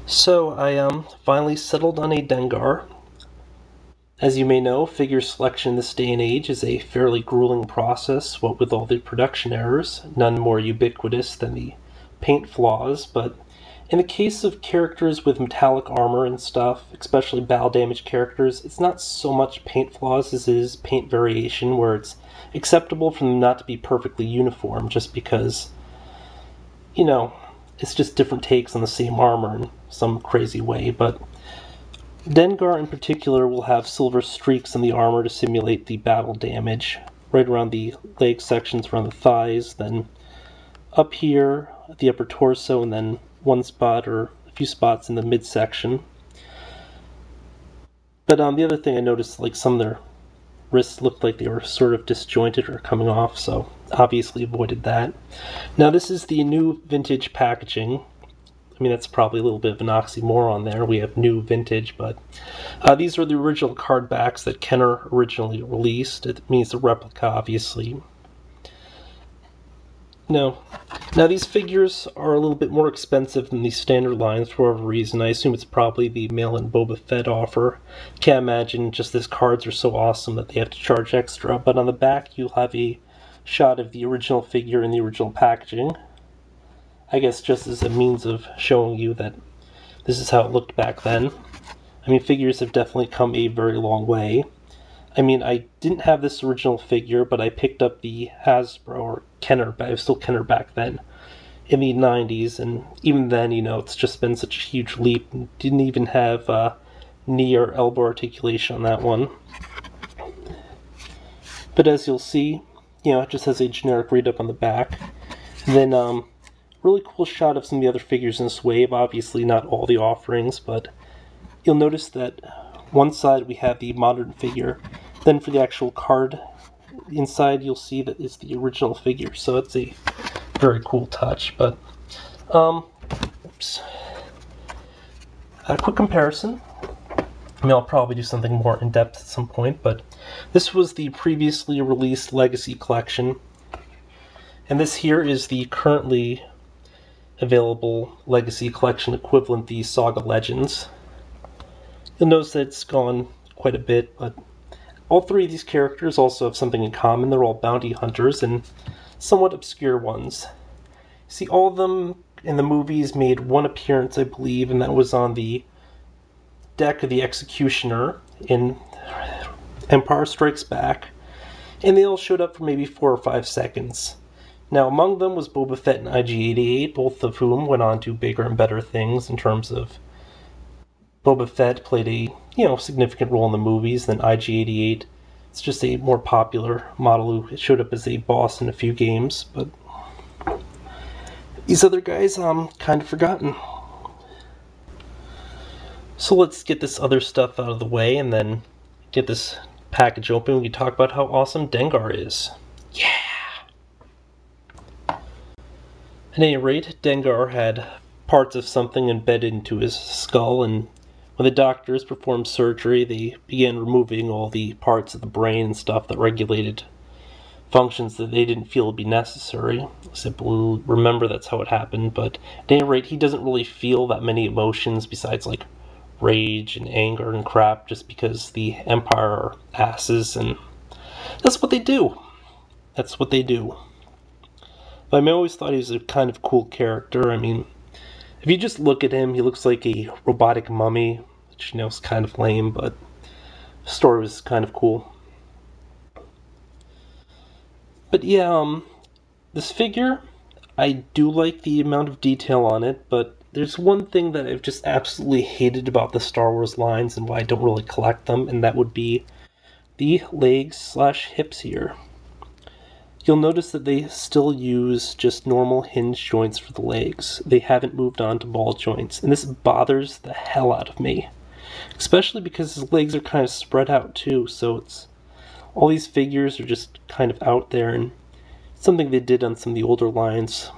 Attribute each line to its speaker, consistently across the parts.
Speaker 1: So I finally settled on a Dengar. As you may know, figure selection in this day and age is a fairly grueling process, what with all the production errors, none more ubiquitous than the paint flaws, but in the case of characters with metallic armor and stuff, especially battle damage characters, it's not so much paint flaws as it is paint variation, where it's acceptable for them not to be perfectly uniform just because, you know, it's just different takes on the same armor in some crazy way, but Dengar in particular will have silver streaks in the armor to simulate the battle damage, right around the leg sections, around the thighs, then up here at the upper torso, and then one spot or a few spots in the midsection. But the other thing I noticed, like some of their wrists looked like they were sort of disjointed or coming off, so obviously avoided that. Now this is the new vintage packaging. I mean, that's probably a little bit of an oxymoron there. We have new vintage, but these are the original card backs that Kenner originally released. It means the replica, obviously. No. Now, these figures are a little bit more expensive than the standard lines for whatever reason. I assume it's probably the mail-in Boba Fett offer. Can't imagine just these cards are so awesome that they have to charge extra. But on the back, you'll have a shot of the original figure in the original packaging. I guess just as a means of showing you that this is how it looked back then. I mean, figures have definitely come a very long way. I mean, I didn't have this original figure, but I picked up the Hasbro, or Kenner, but it was still Kenner back then, in the 90s, and even then, it's just been such a huge leap. Didn't even have knee or elbow articulation on that one. But as you'll see, it just has a generic read-up on the back. And then, really cool shot of some of the other figures in this wave. Obviously, not all the offerings, but you'll notice that one side we have the modern figure. Then for the actual card inside, you'll see that it's the original figure. So it's a very cool touch. But, oops. A quick comparison. I mean, I'll probably do something more in-depth at some point, but this was the previously released Legacy Collection. And this here is the currently available Legacy Collection equivalent, the Saga Legends. You'll notice that it's gone quite a bit, but all three of these characters also have something in common. They're all bounty hunters and somewhat obscure ones. See, all of them in the movies made one appearance, I believe, and that was on the deck of the Executioner in Empire Strikes Back, and they all showed up for maybe 4 or 5 seconds. Now, among them was Boba Fett and IG-88, both of whom went on to bigger and better things in terms of Boba Fett played a, significant role in the movies than IG-88. It's just a more popular model who showed up as a boss in a few games, but these other guys, kind of forgotten. So let's get this other stuff out of the way and then get this package open. We can talk about how awesome Dengar is. Yeah! At any rate, Dengar had parts of something embedded into his skull, and when the doctors performed surgery, they began removing all the parts of the brain and stuff that regulated functions that they didn't feel would be necessary. Simply remember that's how it happened, but at any rate, he doesn't really feel that many emotions besides, like, rage and anger and crap, just because the Empire are asses, and that's what they do. That's what they do. But I always thought he was a kind of cool character. I mean, if you just look at him, he looks like a robotic mummy, which, is kind of lame, but the story was kind of cool. But yeah, this figure, I do like the amount of detail on it, but there's one thing that I've just absolutely hated about the Star Wars lines and why I don't really collect them, and that would be the legs/hips here. You'll notice that they still use just normal hinge joints for the legs. They haven't moved on to ball joints, and this bothers the hell out of me. Especially because his legs are kind of spread out too, so it's all these figures are just kind of out there, and something they did on some of the older lines.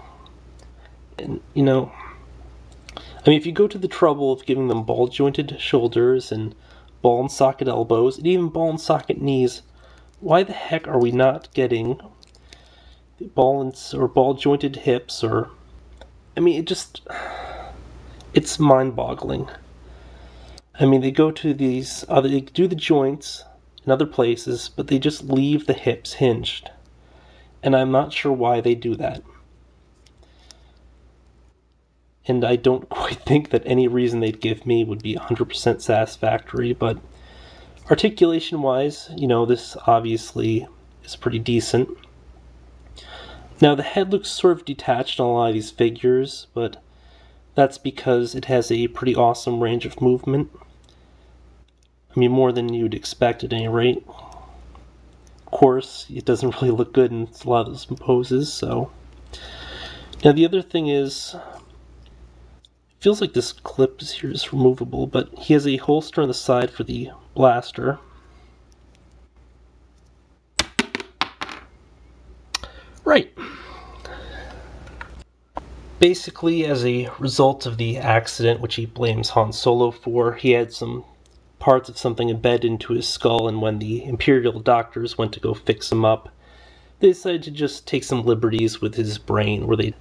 Speaker 1: And, I mean, if you go to the trouble of giving them ball-jointed shoulders and ball and socket elbows, and even ball and socket knees, why the heck are we not getting ball jointed hips? Or, I mean, it just, It's mind-boggling. I mean, they go to they do the joints in other places, but they just leave the hips hinged. And I'm not sure why they do that. And I don't quite think that any reason they'd give me would be 100% satisfactory, but articulation-wise, this obviously is pretty decent. Now, the head looks sort of detached on a lot of these figures, but that's because it has a pretty awesome range of movement. I mean, more than you'd expect at any rate. Of course, it doesn't really look good in a lot of those poses, so. Now, the other thing is, it feels like this clip here is removable, but he has a holster on the side for the blaster. Right. Basically, as a result of the accident, which he blames Han Solo for, he had some parts of something embedded into his skull, and when the Imperial doctors went to go fix him up, they decided to just take some liberties with his brain, where they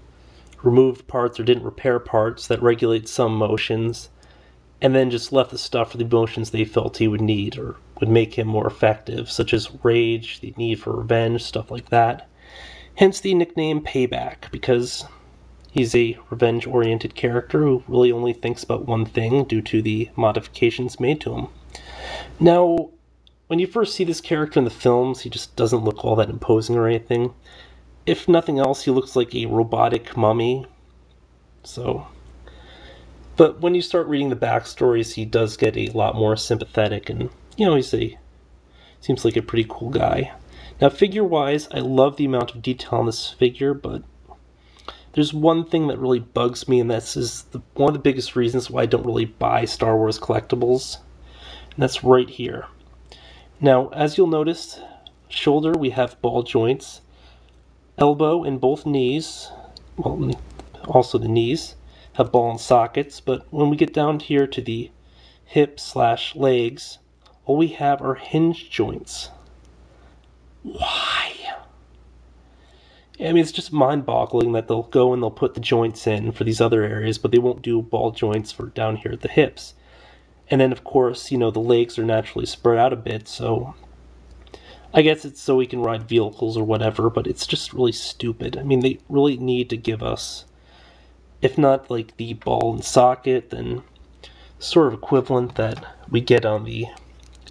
Speaker 1: removed parts or didn't repair parts that regulate some emotions, and then just left the stuff for the emotions they felt he would need or would make him more effective, such as rage, the need for revenge, stuff like that. Hence the nickname Payback, because he's a revenge-oriented character who really only thinks about one thing due to the modifications made to him. Now, when you first see this character in the films, he just doesn't look all that imposing or anything. If nothing else, he looks like a robotic mummy. But when you start reading the backstories, he does get a lot more sympathetic, and seems like a pretty cool guy. Now, figure-wise, I love the amount of detail on this figure, but there's one thing that really bugs me, and one of the biggest reasons why I don't really buy Star Wars collectibles, and that's right here. Now, as you'll notice, shoulder, we have ball joints, elbow and both knees, well, also the knees, have ball and sockets, but when we get down here to the hip/legs, all we have are hinge joints. Why? I mean, it's just mind-boggling that they'll go and they'll put the joints in for these other areas, but they won't do ball joints for down here at the hips. And then, of course, the legs are naturally spread out a bit, so I guess it's so we can ride vehicles or whatever, but it's just really stupid. I mean, they really need to give us, if not like the ball and socket, then sort of equivalent that we get on the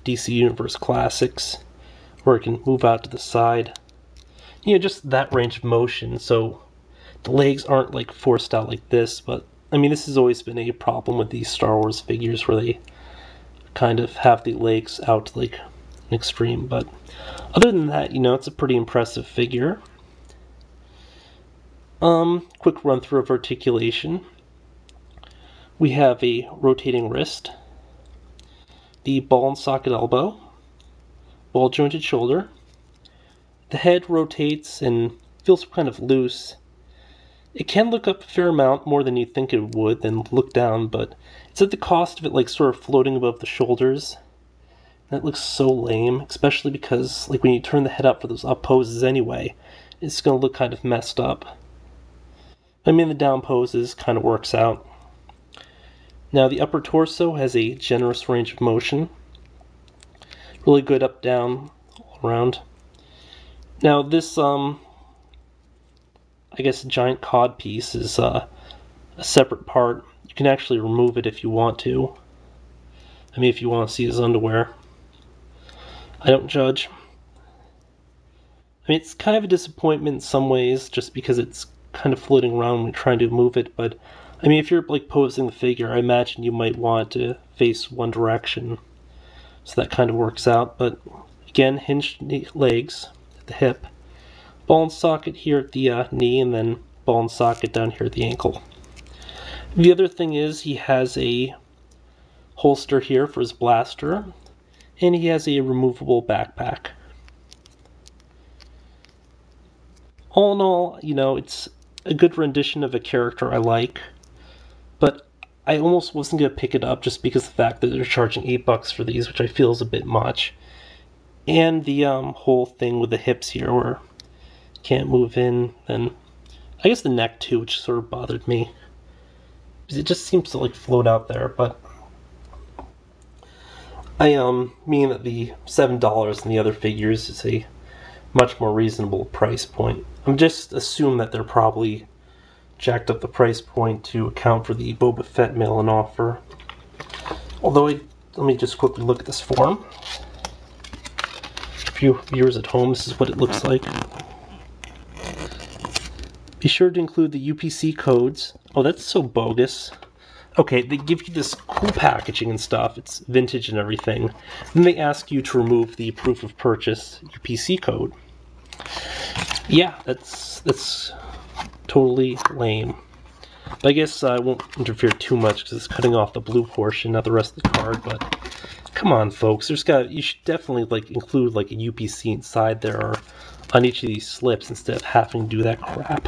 Speaker 1: DC Universe Classics, where it can move out to the side. Just that range of motion, so the legs aren't like forced out like this, but I mean, this has always been a problem with these Star Wars figures where they kind of have the legs out to like an extreme, but other than that, it's a pretty impressive figure. Quick run through of articulation. We have a rotating wrist, the ball and socket elbow, ball jointed shoulder. The head rotates and feels kind of loose. It can look up a fair amount more than you'd think it would, then look down, but it's at the cost of it like sort of floating above the shoulders. That looks so lame, especially because like when you turn the head up for those up poses anyway, it's going to look kind of messed up. I mean, the down poses kind of works out. Now the upper torso has a generous range of motion. Really good up, down, all around. Now this, I guess giant cod piece is a separate part. You can actually remove it if you want to. I mean, if you want to see his underwear. I don't judge. I mean, it's kind of a disappointment in some ways, just because it's kind of floating around when trying to move it, but I mean, if you're like posing the figure, I imagine you might want it to face one direction. So that kind of works out, but again, hinged legs at the hip, ball and socket here at the knee, and then ball and socket down here at the ankle. The other thing is he has a holster here for his blaster, and he has a removable backpack. All in all, it's a good rendition of a character I like, but I almost wasn't going to pick it up just because of the fact that they're charging $8 for these, which I feel is a bit much. And the whole thing with the hips here where can't move in, and I guess the neck too, which sort of bothered me. It just seems to like float out there, but I mean that the $7 in the other figures is a much more reasonable price point. I'm just assume that they're probably jacked up the price point to account for the Boba Fett mail-in offer. Although, let me just quickly look at this form. For you viewers at home, this is what it looks like. Be sure to include the UPC codes. Oh, that's so bogus. Okay, they give you this cool packaging and stuff. It's vintage and everything. Then they ask you to remove the proof of purchase UPC code. Yeah, that's totally lame. But I guess I won't interfere too much because it's cutting off the blue portion, not the rest of the card. But come on, folks, you should definitely like include like a UPC inside there or on each of these slips instead of having to do that crap.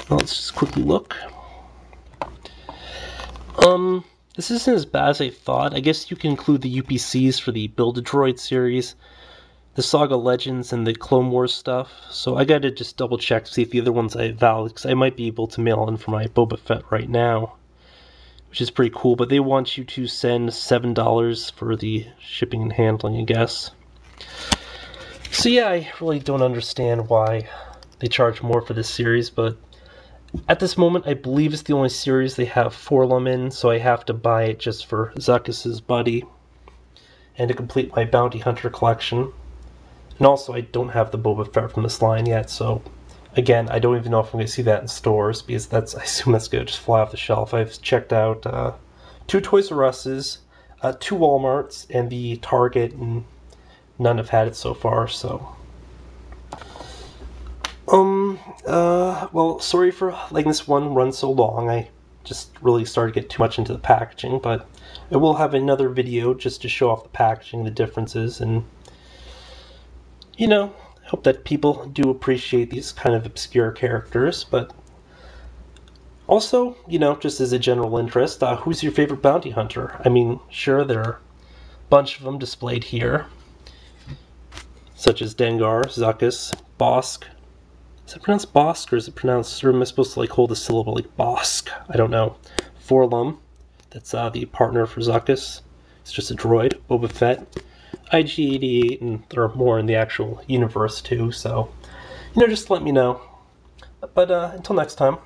Speaker 1: Well, let's just quickly look. This isn't as bad as I thought. I guess you can include the UPCs for the Build-A-Droid series, the Saga Legends, and the Clone Wars stuff. So I gotta just double check to see if the other ones I have valid, because I might be able to mail in for my Boba Fett right now, which is pretty cool. But they want you to send $7 for the shipping and handling, I guess. So yeah, I really don't understand why they charge more for this series, but at this moment, I believe it's the only series they have Forlum in, so I have to buy it just for Zuckuss's buddy and to complete my Bounty Hunter collection. And also, I don't have the Boba Fett from this line yet, so again, I don't even know if I'm going to see that in stores, because I assume that's going to just fly off the shelf. I've checked out 2 Toys R Us's, 2 Walmarts, and the Target, and none have had it so far, so well, sorry for letting this one run so long. I just really started to get too much into the packaging, but I will have another video just to show off the packaging, the differences, and, you know, hope that people do appreciate these kind of obscure characters, but also, you know, just as a general interest, who's your favorite bounty hunter? I mean, sure, there are a bunch of them displayed here, such as Dengar, Zuckuss, Bosk. Is it pronounced Bosk, or is it pronounced, or am I supposed to like hold the syllable like Bosk? I don't know. Forlum, that's the partner for Zuckuss. It's just a droid. Boba Fett, IG-88, and there are more in the actual universe too, so, you know, just let me know. But until next time.